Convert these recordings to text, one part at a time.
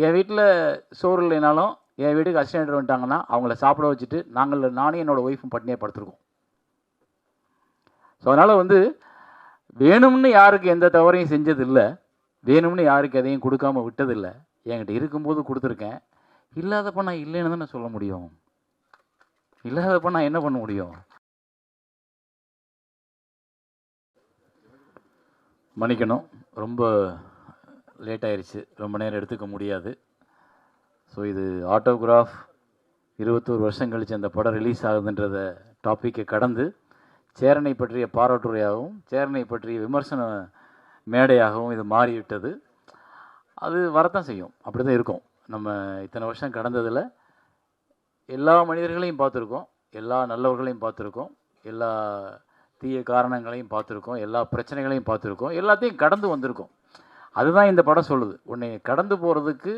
என் வீட்டில் சோறு இல்லைனாலும் என் வீட்டுக்கு அசிஸ்டன்ட் வந்துட்டாங்கன்னா அவங்கள சாப்பிட வச்சுட்டு நானும் என்னோடய ஒய்ஃபும் பட்டினியாக படுத்துருக்கோம். ஸோ அதனால் வந்து வேணும்னு யாருக்கு எந்த தவறையும் செஞ்சதில்லை, வேணும்னு யாருக்கு எதையும் கொடுக்காம விட்டதில்லை. என்கிட்ட இருக்கும்போது கொடுத்துருக்கேன். இல்லாதப்போ நான் இல்லைன்னு தான் நான் சொல்ல முடியும். இல்லாதப்போ நான் என்ன பண்ண முடியும்? மன்னிக்கணும், ரொம்ப லேட் ஆயிடுச்சு, ரொம்ப நேரம் எடுத்துக்க முடியாது. ஸோ இது ஆட்டோகிராஃப் 21 வருஷம் கழித்து அந்த படம் ரிலீஸ் ஆகுதுன்றத டாப்பிக்கை கடந்து சேரனை பற்றிய பாராட்டுரையாகவும் சேரனை பற்றிய விமர்சன மேடையாகவும் இது மாறிவிட்டது. அது வரத்தான் செய்யும், அப்படி தான் இருக்கும். நம்ம இத்தனை வருஷம் கடந்ததில் எல்லா மனிதர்களையும் பார்த்துருக்கோம், எல்லா நல்லவர்களையும் பார்த்துருக்கோம், எல்லா தீய காரணங்களையும் பார்த்துருக்கோம், எல்லா பிரச்சனைகளையும் பார்த்துருக்கோம், எல்லாத்தையும் கடந்து வந்திருக்கோம். அதுதான் இந்த படம் சொல்லுது. உன்னை கடந்து போகிறதுக்கு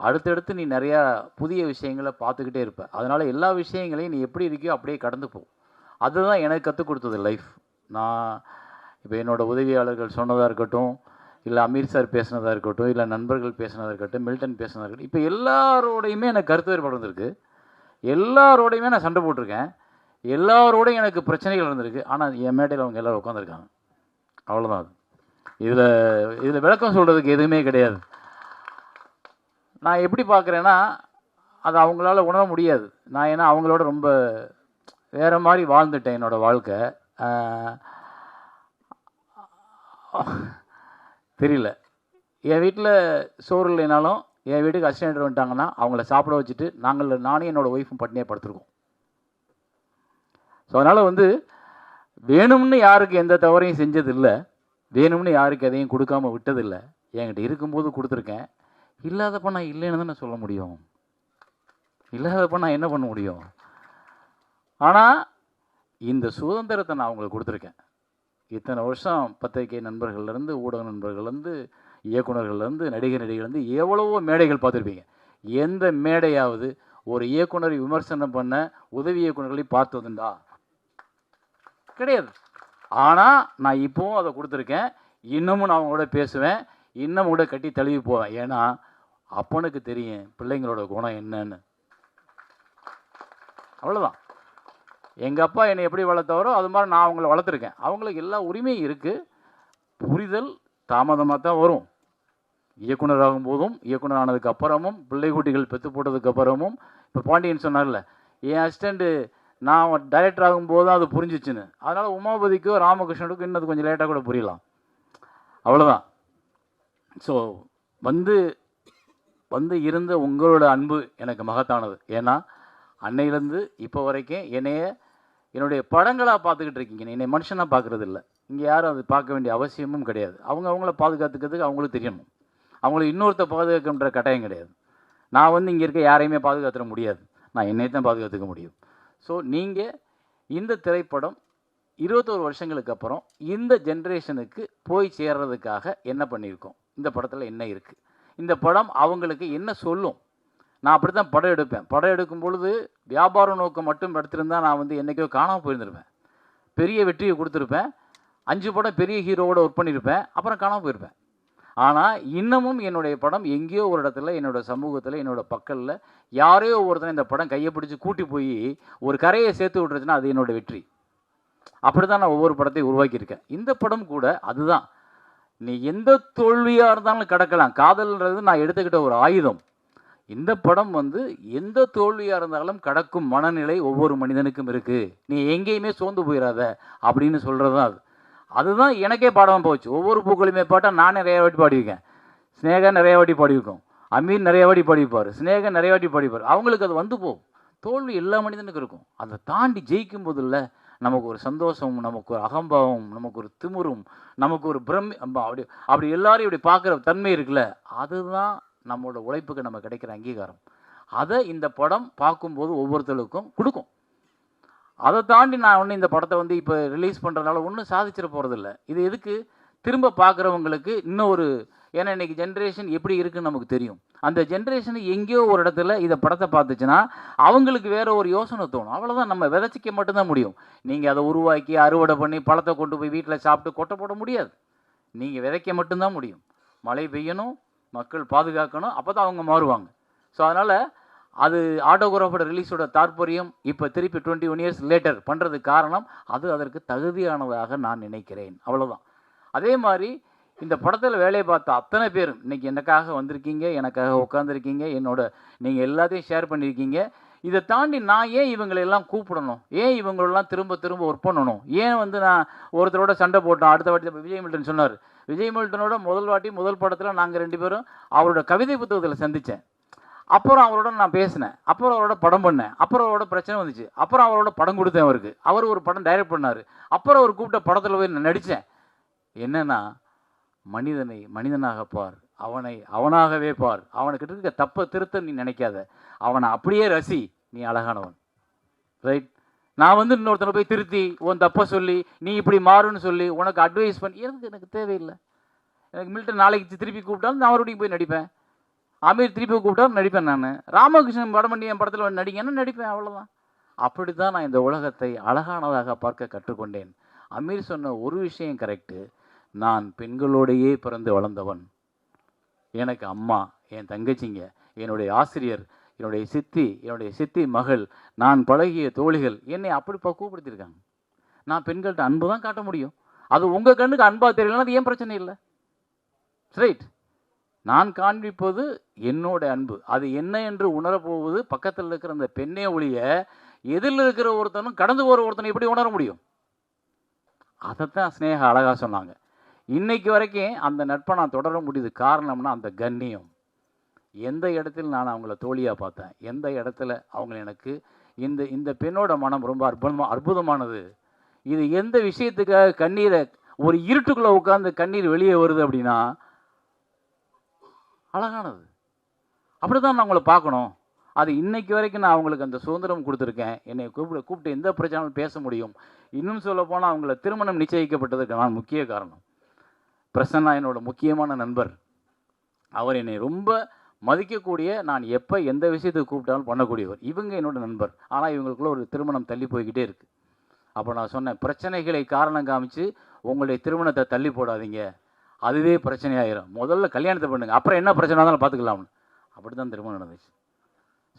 அடுத்தடுத்து நீ நிறையா புதிய விஷயங்களை பார்த்துக்கிட்டே இருப்ப. அதனால் எல்லா விஷயங்களையும் நீ எப்படி இருக்கியோ அப்படியே கடந்து போ. அதுதான் எனக்கு கற்றுக் கொடுத்தது லைஃப். நான் இப்போ என்னோடய உதவியாளர்கள் சொன்னதாக இருக்கட்டும், இல்லை அமீர் சார் பேசினதாக இருக்கட்டும், இல்லை நண்பர்கள் பேசினதாக இருக்கட்டும், மில்டன் பேசினதாக இருக்கட்டும், இப்போ எல்லாரோடையுமே எனக்கு கருத்து வேறுபாடு இருந்திருக்கு, எல்லாரோடையுமே நான் சண்டை போட்டிருக்கேன், எல்லாரோடையும் எனக்கு பிரச்சனைகள் இருந்திருக்கு. ஆனால் என் மேடையில் அவங்க எல்லோரும் உட்காந்துருக்காங்க. அவ்வளோதான். அது இதில் விளக்கம் சொல்கிறதுக்கு எதுவுமே கிடையாது. நான் எப்படி பார்க்குறேன்னா, அது அவங்களால உணர முடியாது. நான் ஏன்னா அவங்களோட ரொம்ப வேறு மாதிரி வாழ்ந்துட்டேன் என்னோடய வாழ்க்கை. தெரியல, என் வீட்டில் சோறு இல்லைனாலும் என் வீட்டுக்கு அசிஸ்டன்ட் வந்துட்டாங்கன்னா அவங்கள சாப்பிட வச்சுட்டு நானும் என்னோடய ஒய்ஃபும் பட்டினியாக படுத்துருக்கோம். ஸோ அதனால் வந்து வேணும்னு யாருக்கு எந்த தவறையும் செஞ்சதில்லை, வேணும்னு யாருக்கு எதையும் கொடுக்காம விட்டதில்லை. என்கிட்ட இருக்கும்போது கொடுத்துருக்கேன். இல்லாதப்போ நான் இல்லைன்னு தான் நான் சொல்ல முடியும். இல்லாதப்போ நான் என்ன பண்ண முடியும்? ஆனால் இந்த சுதந்திரத்தை நான் அவங்களுக்கு கொடுத்துருக்கேன். இத்தனை வருஷம் பத்திரிகை நண்பர்கள்லேருந்து, ஊடக நண்பர்கள்லேருந்து, இயக்குநர்கள்லேருந்து, நடிகர்கள்லேருந்து எவ்வளவோ மேடைகள் பார்த்துருப்பீங்க. எந்த மேடையாவது ஒரு இயக்குனரை விமர்சனம் பண்ண உதவி இயக்குநர்களை பார்த்ததுண்டா? கிடையாது. ஆனால் நான் இப்போவும் அதை கொடுத்துருக்கேன். இன்னமும் நான் அவங்களோட பேசுவேன், இன்னமும் கூட கட்டி தழுவி போவேன். ஏன்னா அப்பனுக்கு தெரியும் பிள்ளைங்களோட குணம் என்னன்னு. அவ்வளோதான். எங்கள் அப்பா என்னை எப்படி வளர்த்தவரோ அது மாதிரி நான் அவங்கள வளர்த்துருக்கேன். அவங்களுக்கு எல்லா உரிமையும் இருக்குது. புரிதல் தாமதமாக தான் வரும். இயக்குனர் ஆகும்போதும், இயக்குனர் ஆனதுக்கு அப்புறமும், பிள்ளை குட்டிகள் பெற்று போட்டதுக்கு அப்புறமும். இப்போ பாண்டியன் சொன்னார்ல, என் அசிஸ்டண்ட்டு நான் டைரக்டர் ஆகும்போது தான் அது புரிஞ்சிச்சுன்னு. அதனால் உமாபதிக்கோ ராமகிருஷ்ணனுக்கும் இன்னது கொஞ்சம் லேட்டாக கூட புரியலாம். அவ்வளோதான். ஸோ வந்து இருந்த உங்களோட அன்பு எனக்கு மகத்தானது. ஏன்னா அன்னையிலேருந்து இப்போ வரைக்கும் என்னுடைய படங்களாக பார்த்துக்கிட்டு இருக்கீங்க. என்னை மனுஷனாக பார்க்குறது இல்லை. இங்கே யாரும் அது பார்க்க வேண்டிய அவசியமும் கிடையாது. அவங்கள பாதுகாத்துக்கிறதுக்கு அவங்களுக்கு தெரியணும். அவங்களுக்கு இன்னொருத்த பாதுகாக்கின்ற கட்டாயம் கிடையாது. நான் இங்கே இருக்க யாரையுமே பாதுகாத்துட முடியாது. நான் என்னை தான் பாதுகாத்துக்க முடியும். ஸோ நீங்கள் இந்த திரைப்படம் 21 வருஷங்களுக்கு அப்புறம் இந்த ஜென்ரேஷனுக்கு போய் சேர்றதுக்காக என்ன பண்ணியிருக்கோம்? இந்த படத்தில் என்ன இருக்குது? இந்த படம் அவங்களுக்கு என்ன சொல்லும்? நான் அப்படி தான் படம் எடுப்பேன். படம் எடுக்கும் பொழுது வியாபார நோக்கம் மட்டும் எடுத்திருந்தால் நான் என்றைக்கோ காணாமல் போயிருந்திருப்பேன். பெரிய வெற்றியை கொடுத்துருப்பேன். 5 படம் பெரிய ஹீரோவோட ஒர்க் பண்ணியிருப்பேன். அப்புறம் காணாமல் போயிருப்பேன். ஆனால் இன்னமும் என்னுடைய படம் எங்கேயோ ஒரு இடத்துல, என்னோடய சமூகத்தில், என்னோடய பக்கத்தில் யாரையோ ஒருத்தனை இந்த படம் கையை பிடிச்சி கூட்டி போய் ஒரு கரையை சேர்த்து விட்டுருச்சுன்னா அது என்னோடய வெற்றி. அப்படி தான் நான் ஒவ்வொரு படத்தையும் உருவாக்கியிருக்கேன். இந்த படம் கூட அதுதான். நீ எந்த தோல்வியாக இருந்தாலும் கடக்கலாம். காதல்ன்றது நான் எடுத்துக்கிட்ட ஒரு ஆயுதம். இந்த படம் எந்த தோல்வியாக இருந்தாலும் கடக்கும் மனநிலை ஒவ்வொரு மனிதனுக்கும் இருக்குது. நீ எங்கேயுமே சோர்ந்து போயிடாத அப்படின்னு சொல்கிறது தான் அது. அதுதான் எனக்கே பாடமாக போச்சு. ஒவ்வொரு பூக்களுமே பாட்டால் நான் நிறைய வாட்டி பாடியிருக்கேன். ஸ்னேகா நிறைய வாட்டி பாடியிருக்கோம். அமீர் நிறைய வாட்டி பாடிப்பார். ஸ்னேகா நிறைய வாட்டி பாடிப்பார். அவங்களுக்கு அது போகும். தோல்வி எல்லா மனிதனுக்கும் இருக்கும். அதை தாண்டி ஜெயிக்கும் போது இல்லை நமக்கு ஒரு சந்தோஷம், நமக்கு ஒரு அகம்பாவம், நமக்கு ஒரு திமிரும், நமக்கு ஒரு அப்படி எல்லாரையும் இப்படி பார்க்குற தன்மை இருக்குல்ல, அதுதான் நம்மளோட உழைப்புக்கு நம்ம கிடைக்கிற அங்கீகாரம். அதை இந்த படம் பார்க்கும்போது ஒவ்வொருத்தருக்கும் கொடுக்கும். அதை தாண்டி நான் இந்த படத்தை இப்போ ரிலீஸ் பண்ணுறதுனால ஒன்றும் சாதிச்சிட போகிறதில்ல. இது எதுக்கு? திரும்ப பார்க்குறவங்களுக்கு இன்னும் ஏன்னா இன்றைக்கி ஜென்ரேஷன் எப்படி இருக்குன்னு நமக்கு தெரியும். அந்த ஜென்ரேஷன் எங்கேயோ ஒரு இடத்துல இதை படத்தை பார்த்துச்சுன்னா அவங்களுக்கு வேறு ஒரு யோசனை தோணும். அவ்வளோதான். நம்ம விதைச்சிக்க மட்டும்தான் முடியும். நீங்கள் அதை உருவாக்கி அறுவடை பண்ணி பழத்தை கொண்டு போய் வீட்டில் சாப்பிட்டு கொட்டை போட முடியாது. நீங்கள் விதைக்க மட்டும்தான் முடியும். மழை பெய்யணும், மக்கள் பாதுகாக்கணும், அப்போ தான் அவங்க மாறுவாங்க. ஸோ அதனால் அது ஆட்டோகிராஃபோட ரிலீஸோட தாற்பயம் இப்போ திருப்பி 21 இயர்ஸ் லேட்டர் பண்ணுறதுக்கு காரணம் அது அதற்கு தகுதியானதாக நான் நினைக்கிறேன். அவ்வளோதான். அதே மாதிரி இந்த படத்தில் வேலையை பார்த்த அத்தனை பேரும் இன்றைக்கி எனக்காக வந்திருக்கீங்க, எனக்காக உட்காந்துருக்கீங்க, நீங்கள் எல்லாத்தையும் ஷேர் பண்ணியிருக்கீங்க. இதை தாண்டி நான் ஏன் இவங்களெல்லாம் கூப்பிடணும், ஏன் இவங்களெல்லாம் திரும்ப திரும்ப ஒர்க் பண்ணணும், ஏன் நான் ஒருத்தரோட சண்டை போட்டோம். அடுத்த வாட்டி விஜய் மில்டன் சொன்னார், விஜய் மில்டனோட முதல் படத்தில் நாங்கள் 2 பேரும் அவரோட கவிதை புத்தகத்தில் சந்தித்தேன். அப்புறம் அவரோட நான் பேசினேன், அப்புறம் அவரோட படம் பண்ணேன், அப்புறம் அவரோட பிரச்சனை வந்துச்சு, அப்புறம் அவரோட படம் கொடுத்தேன் அவருக்கு. அவர் ஒரு படம் டைரக்ட் பண்ணார், அப்புறம் அவர் கூப்பிட்ட படத்தில் போய் நான் நடித்தேன். என்னன்னா, மனிதனை மனிதனாக பார், அவனை அவனாகவே பார், அவனுக்கிட்ட இருக்க தப்பை திருத்த நீ நினைக்காத, அவனை அப்படியே ரசி, நீ அழகானவன். ரைட்? நான் இன்னொருத்தனை போய் திருத்தி உன் தப்பை சொல்லி நீ இப்படி மாறுன்னு சொல்லி உனக்கு அட்வைஸ் பண்ணி எனக்கு தேவையில்லை. எனக்கு மில்டன் நாளைக்கு திருப்பி கூப்பிட்டாலும் நான் அவருடைய போய் நடிப்பேன், அமீர் திருப்பி கூப்பிட்டாலும் நடிப்பேன், நான் ராமகிருஷ்ணன் படம் பண்ணி என் படத்தில் நடிங்கன்னா நடிப்பேன், அவ்வளோதான். அப்படி தான் நான் இந்த உலகத்தை அழகானதாக பார்க்க கற்றுக்கொண்டேன். அமீர் சொன்ன ஒரு விஷயம் கரெக்டு, நான் பெண்களோடையே பிறந்து வளர்ந்தவன். எனக்கு அம்மா, என் தங்கச்சிங்க, என்னுடைய ஆசிரியர், என்னுடைய சித்தி மகள், நான் பழகிய தோழிகள் என்னை அப்படி பக்குவப்படுத்தியிருக்காங்க. நான் பெண்கள்கிட்ட அன்பு தான் காட்ட முடியும். அது உங்கள் கண்ணுக்கு அன்பாக தெரியலன்னா அது ஏன் பிரச்சனை இல்லை. ரைட்? நான் காண்பிப்பது என்னோட அன்பு, அது என்ன என்று உணரப்போவது பக்கத்தில் இருக்கிற அந்த பெண்ணே ஒழிய எதிரில் இருக்கிற ஒருத்தனும் கடந்து போகிற ஒருத்தனை எப்படி உணர முடியும்? அதைத்தான் ஸ்னேகா அழகாக சொன்னாங்க. இன்னைக்கு வரைக்கும் அந்த நட்பை நான் தொடர முடியுது. காரணம்னா அந்த கண்ணியம். எந்த இடத்துல நான் அவங்கள தோழியாக பார்த்தேன், எந்த இடத்துல அவங்க எனக்கு இந்த பெண்ணோட மனம் ரொம்ப அற்புதமானது. இது எந்த விஷயத்துக்காக கண்ணீரை ஒரு இருட்டுக்குள்ளே உட்காந்து கண்ணீர் வெளியே வருது அப்படின்னா அழகானது. அப்படி தான் நான் அவங்கள பார்க்கணும். அது இன்னைக்கு வரைக்கும் நான் அவங்களுக்கு அந்த சுதந்திரம் கொடுத்துருக்கேன். என்னை கூப்பிட்டு எந்த பிரச்சனையும் பேச முடியும். இன்னும் சொல்ல போனால் அவங்கள திருமணம் நிச்சயிக்கப்பட்டதுக்கு நான் முக்கிய காரணம். பிரசன்னா என்னோட முக்கியமான நண்பர். அவர் என்னை ரொம்ப மதிக்கக்கூடிய, நான் எப்போ எந்த விஷயத்துக்கு கூப்பிட்டாலும் பண்ணக்கூடியவர். இவங்க என்னோட நண்பர். ஆனால் இவங்களுக்குள்ள ஒரு திருமணம் தள்ளி போய்கிட்டே இருக்குது. அப்போ நான் சொன்னேன், பிரச்சனைகளை காரணம் காமிச்சு உங்களுடைய திருமணத்தை தள்ளி போடாதீங்க, அதுவே பிரச்சனையாயிரும். முதல்ல கல்யாணத்தை பண்ணுங்க, அப்புறம் என்ன பிரச்சனை இருந்தாலும் பார்த்துக்கலாம்னு. அப்படி தான் திருமணம் நடந்துச்சு.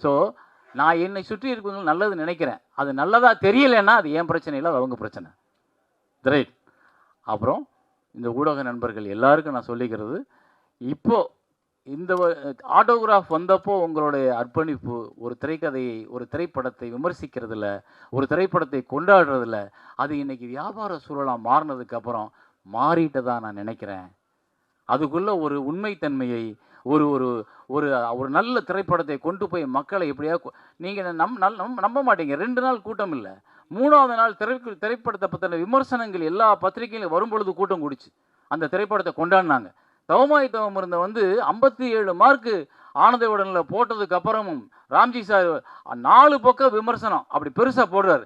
ஸோ நான் என்னை சுற்றி இருக்கவங்க நல்லது நினைக்கிறேன், அது நல்லதாக தெரியலைன்னா அது ஏன் பிரச்சனை இல்லை, அது அவங்க பிரச்சனை. ரைட்? அப்புறம் இந்த ஊடக நண்பர்கள் எல்லாருக்கும் நான் சொல்லிக்கிறது, இப்போது இந்த ஆட்டோகிராஃப் வந்தப்போ உங்களுடைய அர்ப்பணிப்பு ஒரு திரைக்கதையை, ஒரு திரைப்படத்தை விமர்சிக்கிறதுல, ஒரு திரைப்படத்தை கொண்டாடுறதில்ல, அது இன்றைக்கி வியாபார சூழலாக மாறினதுக்கப்புறம் மாறிட்டதாக நான் நினைக்கிறேன். அதுக்குள்ளே ஒரு உண்மைத்தன்மையை, ஒரு ஒரு ஒரு ஒரு நல்ல திரைப்படத்தை கொண்டு போய் மக்களை எப்படியா நீங்கள் நம்ப மாட்டீங்க. 2 நாள் கூட்டம் இல்லை, 3ஆவது நாள் திரைப்படத்தை பற்றின விமர்சனங்கள் எல்லா பத்திரிகையிலும் வரும்பொழுது கூட்டம் கூடிச்சு. அந்த திரைப்படத்தை கொண்டாடினாங்க. தவமாய் தவம் இருந்த 57 மார்க்கு ஆனந்த விடனில் போட்டதுக்கு அப்புறமும் ராம்ஜி சார் 4 பக்கம் விமர்சனம் அப்படி பெருசாக போடுறாரு.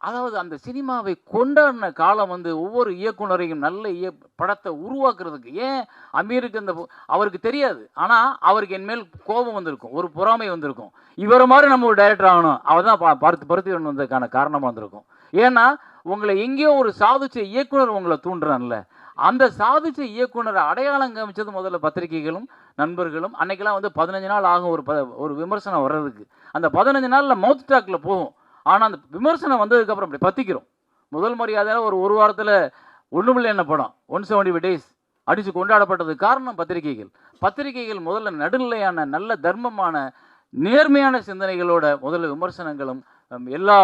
அதாவது அந்த சினிமாவை கொண்டாடின காலம் ஒவ்வொரு இயக்குனரையும் நல்ல படத்தை உருவாக்குறதுக்கு. ஏன் அமீருக்கு அவருக்கு தெரியாது, ஆனால் அவருக்கு என் மேல் கோபம் வந்திருக்கும், ஒரு பொறாமை வந்திருக்கும். இவரை மாதிரி நம்ம ஒரு டைரக்டர் ஆகணும், அவர் தான் பருத்தி வந்ததுக்கான காரணமாக வந்திருக்கும். ஏன்னா உங்களை எங்கேயோ ஒரு சாதிச்ச இயக்குனர் உங்களை தூண்டுறான்ல, அந்த சாதிச்ச இயக்குனரை அடையாளம் காமிச்சது முதல்ல பத்திரிகைகளும் நண்பர்களும். அன்னைக்கெல்லாம் 15 நாள் ஆகும் ஒரு விமர்சனம் வர்றதுக்கு. அந்த 15 நாளில் மவுத் டாக்கில் போகும். ஆனால் அந்த விமர்சனம் வந்ததுக்கப்புறம் அப்படி பற்றிக்கிறோம். முதல் மரியாதையில் ஒரு வாரத்தில் ஒன்றுமில்லை என்ன படம் 175 days அடித்து கொண்டாடப்பட்டது காரணம் பத்திரிகைகள் முதல்ல நடுநிலையான, நல்ல தர்மமான, நேர்மையான சிந்தனைகளோட முதல்ல விமர்சனங்களும் எல்லா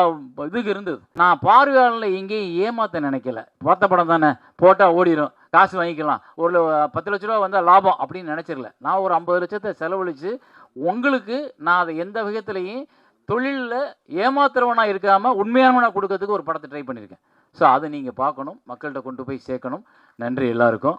இதுக்கு இருந்தது. நான் பார்வையாளர்களை எங்கேயும் ஏமாற்ற நினைக்கல. பார்த்த படம் தானே, போட்டால் ஓடிடும், காசு வாங்கிக்கலாம், ஒரு 10 லட்ச ரூபா வந்தால் லாபம் அப்படின்னு நினச்சிடல. நான் ஒரு 50 லட்சத்தை செலவழித்து உங்களுக்கு நான் அதை எந்த விதத்துலையும் தொழிலில் ஏமாத்துறவனாக இருக்காமல் உண்மையானவனாக கொடுக்கறதுக்கு ஒரு படத்தை ட்ரை பண்ணியிருக்கேன். ஸோ அதை நீங்கள் பார்க்கணும், மக்கள்கிட்ட கொண்டு போய் சேர்க்கணும். நன்றி எல்லாருக்கும்.